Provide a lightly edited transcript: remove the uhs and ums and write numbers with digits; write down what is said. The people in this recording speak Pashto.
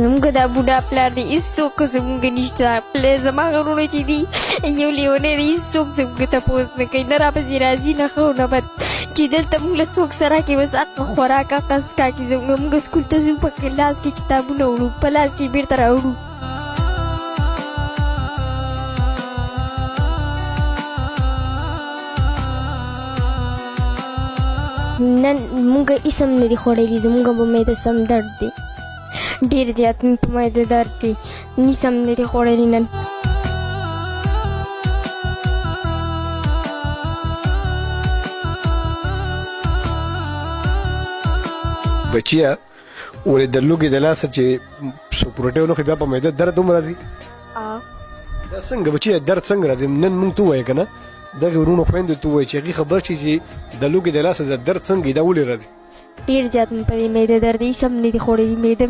زموږ دا بوډا پلار دی هېڅوک زموږ نشته زما غرونو چې دي یو لیونی دی هېڅوک زموږ تپوس نه کوي نه راپسې راځي نه ښه او نه بد چې دلته موږ له څوک سره کې بس حقه خوراک حقه څښاک موږ سکول ته ځو په لاس کې کتابونه وړو په لاس کې بېرته راوړو نن موږ هېڅ هم نه دي خوړلي زموږ په معده سم درد دی ډېر زیات مې په معده درد دی هېڅ هم نه دي خوړلي نن بچیه ولې د لوږې د لاسه چې سوپروټۍ ونخورې بیا په معده درد هم راځي دا څنګه بچیه درد څنګه راځي نن موږ ته ووایه که نه دغې ورونو خویندو ته ووایي چې هغې خبر شي چې د لوږې د لاسه درد څنګه دا ولې راځي ډېر زیات مې په دې معده درد هېڅ هم نه دي خوړلي معده